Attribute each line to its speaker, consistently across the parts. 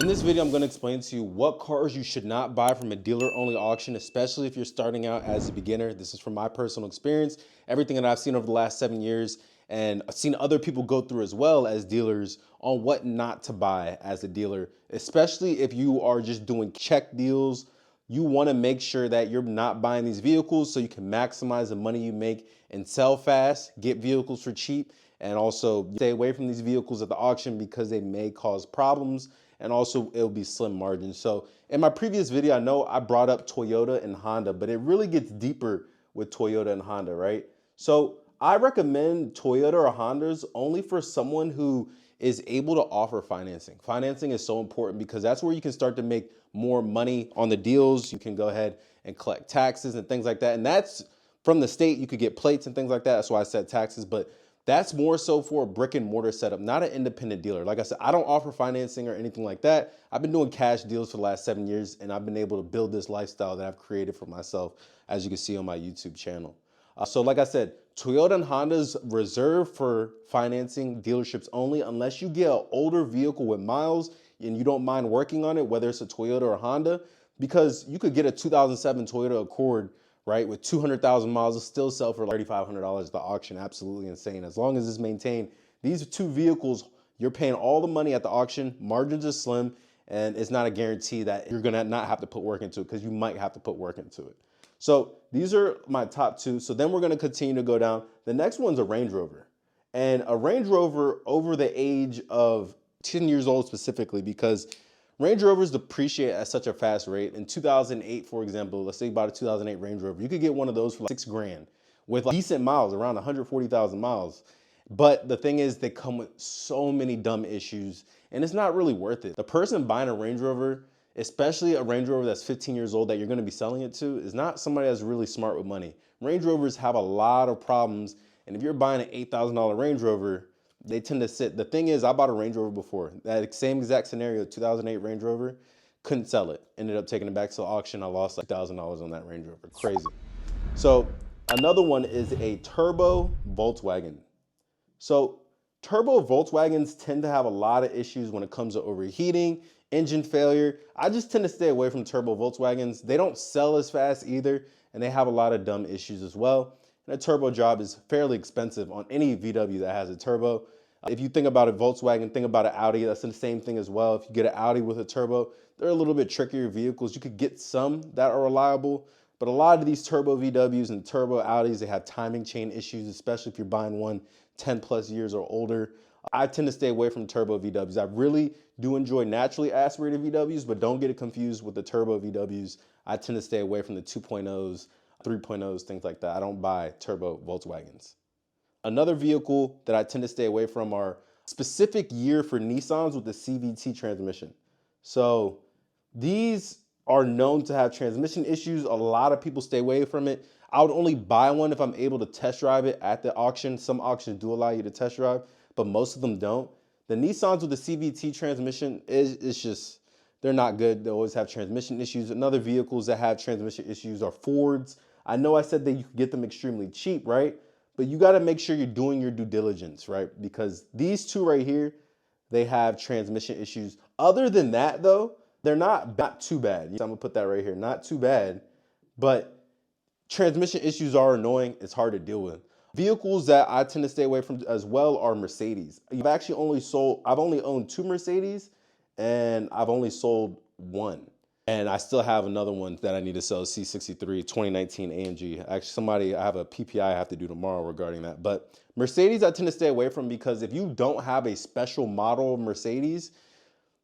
Speaker 1: In this video, I'm going to explain to you what cars you should not buy from a dealer-only auction, especially if you're starting out as a beginner. This is from my personal experience, everything that I've seen over the last 7 years, and I've seen other people go through as well as dealers on what not to buy as a dealer, especially if you are just doing check deals. You want to make sure that you're not buying these vehicles so you can maximize the money you make and sell fast, get vehicles for cheap, and also stay away from these vehicles at the auction because they may cause problems, and also it'll be slim margins. So in my previous video, I know I brought up Toyota and Honda, but it really gets deeper with Toyota and Honda, right? So I recommend Toyota or Hondas only for someone who is able to offer financing. Financing is so important because that's where you can start to make more money on the deals. You can go ahead and collect taxes and things like that. And that's from the state, you could get plates and things like that. That's why I said taxes, but that's more so for a brick and mortar setup, not an independent dealer. Like I said, I don't offer financing or anything like that. I've been doing cash deals for the last 7 years, and I've been able to build this lifestyle that I've created for myself, as you can see on my YouTube channel. So like I said, Toyota and Honda's reserved for financing dealerships only, unless you get an older vehicle with miles and you don't mind working on it, whether it's a Toyota or a Honda, because you could get a 2007 Toyota Accord, right, with 200,000 miles, it'll still sell for $3,500 at the auction. Absolutely insane. As long as it's maintained, these two vehicles, you're paying all the money at the auction, margins are slim, and it's not a guarantee that you're gonna not have to put work into it, because you might have to put work into it. So these are my top two. So then we're gonna continue to go down. The next one's a Range Rover. And a Range Rover over the age of 10 years old specifically, because Range Rovers depreciate at such a fast rate. In 2008, for example, let's say you bought a 2008 Range Rover, you could get one of those for like 6 grand with like decent miles, around 140,000 miles. But the thing is, they come with so many dumb issues, and it's not really worth it. The person buying a Range Rover, especially a Range Rover that's 15 years old that you're gonna be selling it to, is not somebody that's really smart with money. Range Rovers have a lot of problems, and if you're buying an $8,000 Range Rover, they tend to sit. The thing is, I bought a Range Rover before. That same exact scenario, 2008 Range Rover, couldn't sell it. Ended up taking it back to the auction. I lost like $1,000 on that Range Rover. Crazy. So another one is a turbo Volkswagen. So turbo Volkswagens tend to have a lot of issues when it comes to overheating, engine failure. I just tend to stay away from turbo Volkswagens. They don't sell as fast either, and they have a lot of dumb issues as well. And a turbo job is fairly expensive on any VW that has a turbo. If you think about a Volkswagen, think about an Audi, that's the same thing as well. If you get an Audi with a turbo, they're a little bit trickier vehicles. You could get some that are reliable, but a lot of these turbo VWs and turbo Audis, they have timing chain issues, especially if you're buying one 10 plus years or older. I tend to stay away from turbo VWs. I really do enjoy naturally aspirated VWs, but don't get it confused with the turbo VWs. I tend to stay away from the 2.0s, 3.0s, things like that. I don't buy turbo Volkswagens. Another vehicle that I tend to stay away from are specific year for Nissans with the CVT transmission. So these are known to have transmission issues. A lot of people stay away from it. I would only buy one if I'm able to test drive it at the auction. Some auctions do allow you to test drive, but most of them don't. The Nissans with the CVT transmission is just, they're not good. They always have transmission issues. And other vehicles that have transmission issues are Fords. I know I said that you could get them extremely cheap, right? But you gotta make sure you're doing your due diligence, right? Because these two right here, they have transmission issues. Other than that though, they're not too bad. I'm gonna put that right here, not too bad, but transmission issues are annoying. It's hard to deal with. Vehicles that I tend to stay away from as well are Mercedes. I've only owned 2 Mercedes, and I've only sold 1. And I still have another one that I need to sell, C63 2019 AMG. Actually, I have a PPI I have to do tomorrow regarding that. But Mercedes I tend to stay away from because if you don't have a special model of Mercedes,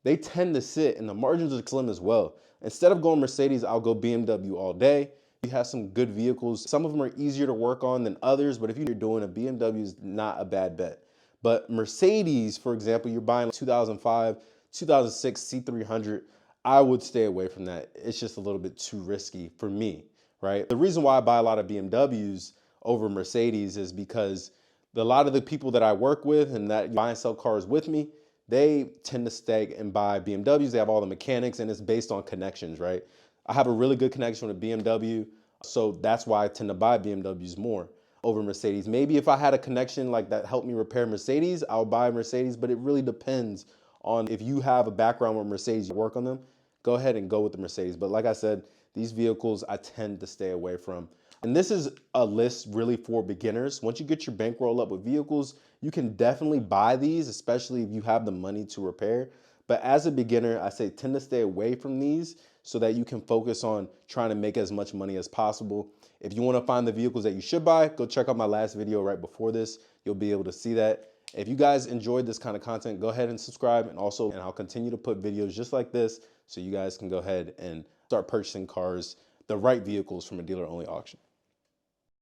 Speaker 1: they tend to sit and the margins are slim as well. Instead of going Mercedes, I'll go BMW all day. You have some good vehicles. Some of them are easier to work on than others, but if you're doing a BMW is not a bad bet. But Mercedes, for example, you're buying 2005, 2006 C300, I would stay away from that. It's just a little bit too risky for me, right? The reason why I buy a lot of BMWs over Mercedes is because a lot of the people that I work with and that buy and sell cars with me, they tend to stay and buy BMWs. They have all the mechanics and it's based on connections, right? I have a really good connection with a BMW, so that's why I tend to buy BMWs more over Mercedes. Maybe if I had a connection like that helped me repair Mercedes, I'll buy Mercedes, but it really depends on if you have a background with Mercedes, you work on them, go ahead and go with the Mercedes. But like I said, these vehicles I tend to stay away from. And this is a list really for beginners. Once you get your bankroll up with vehicles, you can definitely buy these, especially if you have the money to repair. But as a beginner, I say tend to stay away from these so that you can focus on trying to make as much money as possible. If you want to find the vehicles that you should buy, go check out my last video right before this. You'll be able to see that. If you guys enjoyed this kind of content, go ahead and subscribe, and I'll continue to put videos just like this so you guys can go ahead and start purchasing cars, the right vehicles from a dealer-only auction.